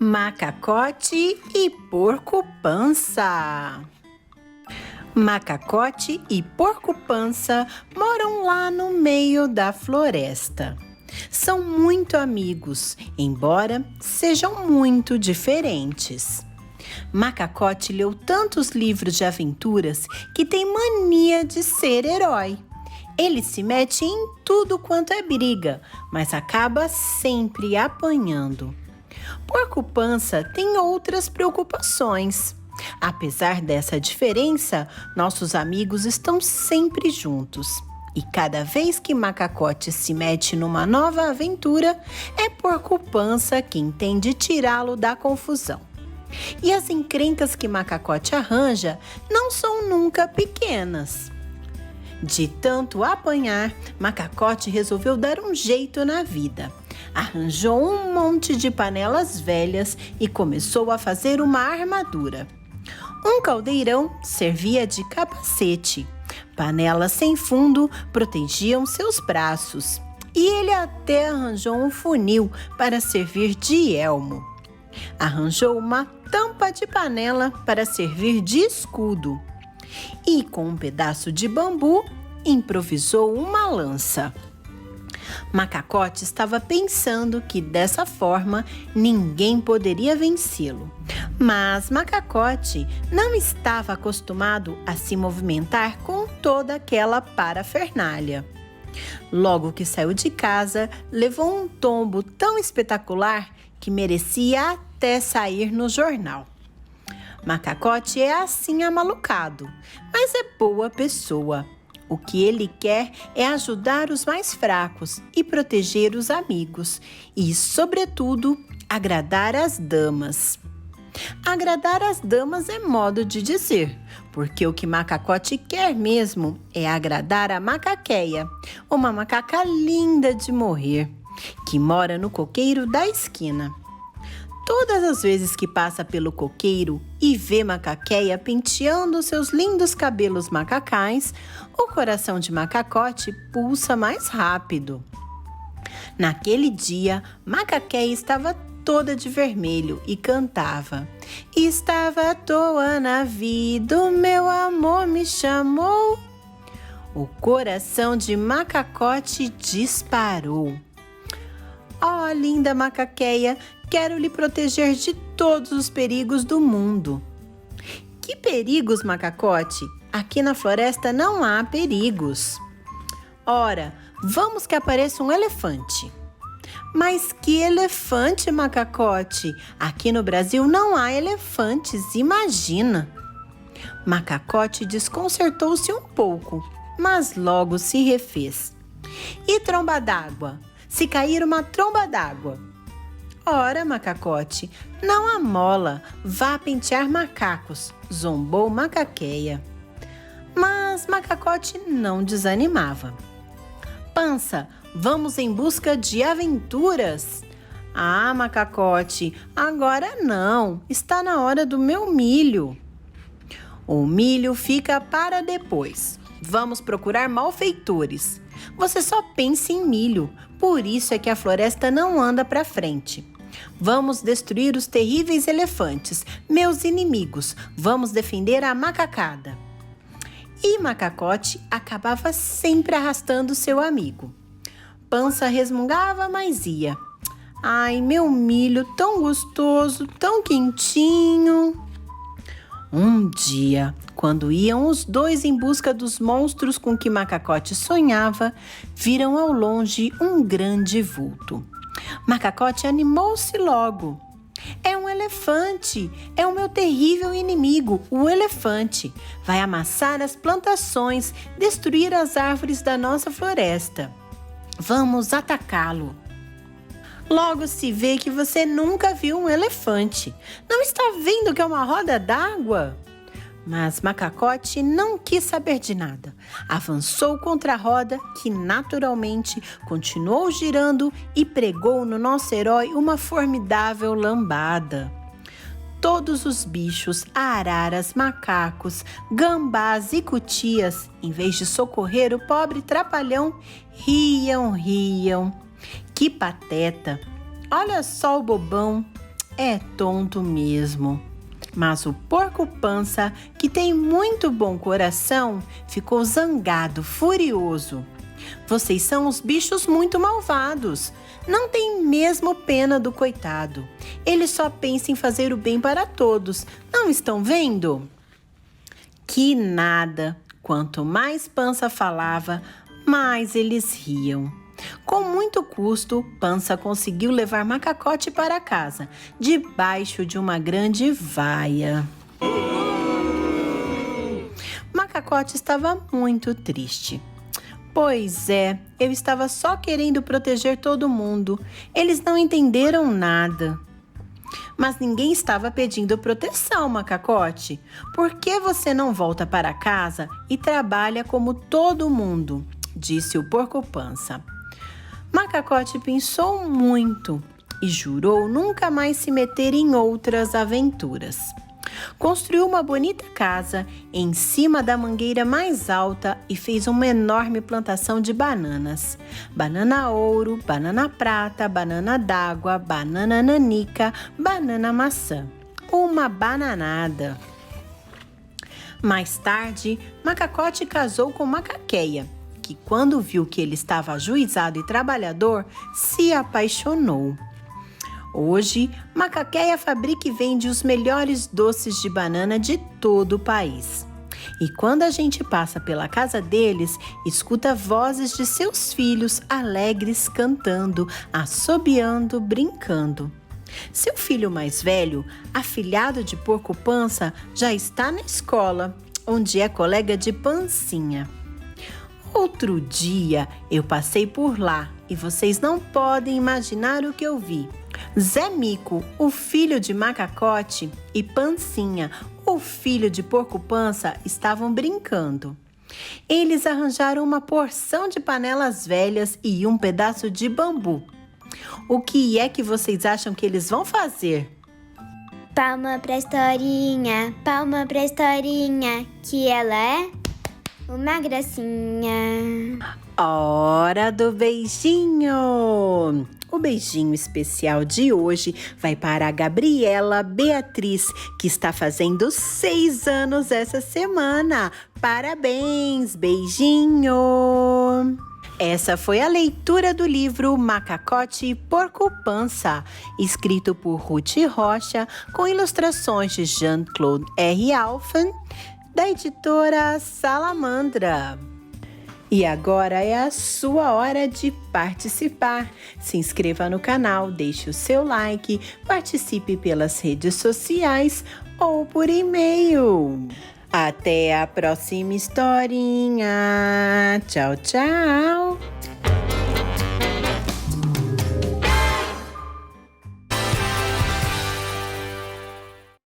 Macacote e Porco-Pança. Macacote e Porco-Pança moram lá no meio da floresta. São muito amigos, embora sejam muito diferentes. Macacote leu tantos livros de aventuras que tem mania de ser herói. Ele se mete em tudo quanto é briga, mas acaba sempre apanhando. Porco-Pança tem outras preocupações. Apesar dessa diferença, nossos amigos estão sempre juntos. E cada vez que Macacote se mete numa nova aventura, é Porco-Pança quem tem de tirá-lo da confusão. E as encrencas que Macacote arranja não são nunca pequenas. De tanto apanhar, Macacote resolveu dar um jeito na vida. Arranjou um monte de panelas velhas e começou a fazer uma armadura. Um caldeirão servia de capacete. Panelas sem fundo protegiam seus braços. E ele até arranjou um funil para servir de elmo. Arranjou uma tampa de panela para servir de escudo. E com um pedaço de bambu, improvisou uma lança. Macacote estava pensando que dessa forma ninguém poderia vencê-lo. Mas Macacote não estava acostumado a se movimentar com toda aquela parafernália. Logo que saiu de casa, levou um tombo tão espetacular que merecia até sair no jornal. Macacote é assim amalucado, mas é boa pessoa. O que ele quer é ajudar os mais fracos e proteger os amigos e, sobretudo, agradar as damas. Agradar as damas é modo de dizer, porque o que Macacote quer mesmo é agradar a Macaqueia, uma macaca linda de morrer, que mora no coqueiro da esquina. Todas as vezes que passa pelo coqueiro e vê Macaqueia penteando seus lindos cabelos macacais, o coração de Macacote pulsa mais rápido. Naquele dia, Macaqueia estava toda de vermelho e cantava: "Estava à toa na vida, o meu amor me chamou." O coração de Macacote disparou. "Oh, linda Macaqueia, quero lhe proteger de todos os perigos do mundo." "Que perigos, Macacote? Aqui na floresta não há perigos." "Ora, vamos que apareça um elefante." "Mas que elefante, Macacote? Aqui no Brasil não há elefantes, imagina." Macacote desconcertou-se um pouco, mas logo se refez. "E tromba d'água? Se cair uma tromba d'água?" "Ora, Macacote, não amola, vá pentear macacos", zombou Macaqueia. Mas Macacote não desanimava. "Pança, vamos em busca de aventuras." "Ah, Macacote, agora não, está na hora do meu milho." "O milho fica para depois. Vamos procurar malfeitores. Você só pensa em milho, por isso é que a floresta não anda para frente. Vamos destruir os terríveis elefantes, meus inimigos. Vamos defender a macacada." E Macacote acabava sempre arrastando seu amigo. Pança resmungava, mas ia. "Ai, meu milho tão gostoso, tão quentinho." Um dia, quando iam os dois em busca dos monstros com que Macacote sonhava, viram ao longe um grande vulto. Macacote animou-se logo. "É um elefante! É o meu terrível inimigo, o elefante! Vai amassar as plantações, destruir as árvores da nossa floresta. Vamos atacá-lo." "Logo se vê que você nunca viu um elefante. Não está vendo que é uma roda d'água?" Mas Macacote não quis saber de nada. Avançou contra a roda, que naturalmente continuou girando e pregou no nosso herói uma formidável lambada. Todos os bichos, araras, macacos, gambás e cutias, em vez de socorrer o pobre trapalhão, riam. "Que pateta! Olha só o bobão! é tonto mesmo. Mas o porco-pança, que tem muito bom coração, ficou zangado, furioso. Vocês são os bichos muito malvados. Não tem mesmo pena do coitado. Ele só pensa em fazer o bem para todos. Não estão vendo? Que nada. Quanto mais Pança falava, mais eles riam. Com muito custo, Pança conseguiu levar Macacote para casa, debaixo de uma grande vaia. Macacote estava muito triste. Pois é, eu estava só querendo proteger todo mundo. Eles não entenderam nada. Mas ninguém estava pedindo proteção, Macacote. Por que você não volta para casa e trabalha como todo mundo? Disse o porco-pança. Macacote pensou muito e jurou nunca mais se meter em outras aventuras. Construiu uma bonita casa em cima da mangueira mais alta e fez uma enorme plantação de bananas. Banana ouro, banana prata, banana d'água, banana nanica, banana maçã. Uma bananada. Mais tarde, Macacote casou com Macaqueia, que quando viu que ele estava ajuizado e trabalhador, se apaixonou. Hoje, Macaqueia fabrica e vende os melhores doces de banana de todo o país. E quando a gente passa pela casa deles, escuta vozes de seus filhos alegres cantando, assobiando, brincando. Seu filho mais velho, afilhado de porco-pança, já está na escola, onde é colega de Pancinha. Outro dia eu passei por lá e vocês não podem imaginar o que eu vi. Zé Mico, o filho de Macacote, e Pancinha, o filho de Porco-Pança, estavam brincando. Eles arranjaram uma porção de panelas velhas e um pedaço de bambu. O que é que vocês acham que eles vão fazer? Palma pra historinha, que ela é uma gracinha. Hora do beijinho! O beijinho especial de hoje vai para a Gabriela Beatriz, que está fazendo 6 anos essa semana. Parabéns, beijinho! Essa foi a leitura do livro Macacote e Porco-Pança, escrito por Ruth Rocha, com ilustrações de Jean-Claude R. Alphen, da editora Salamandra. E agora é a sua hora de participar. Se inscreva no canal, deixe o seu like, participe pelas redes sociais ou por e-mail. Até a próxima historinha. Tchau, tchau!